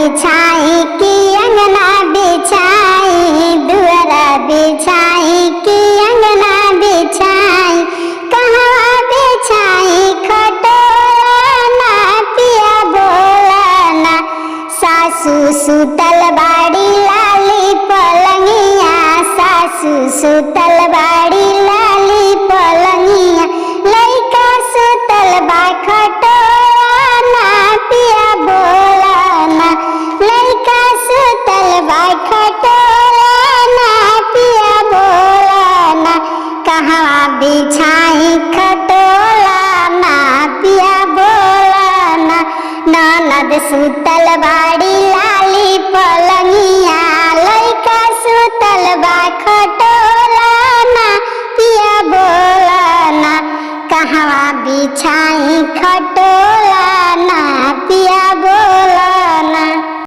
बिछाई कि अंगना बिछाई, दुआरा बिछाई कि अंगना बिछाई, कहवा बिछाई खटोला ना पिया बोला ना। सासू सुतल बाड़ी लाली पलंगिया, सासू सुतल बाड़ी लाली पलंगिया, लइका सुतल बा खटोला ना पिया बोला ना, लइका सुतल बा खटोला ना पिया बोला ना। कहवा बिछाई खटोला ना पिया बोला ना। ननद सुतल बाड़ी लाली पलंगिया, लइका सुतल बा खटोला ना पिया बोला ना। कहवा बिछाई खटोला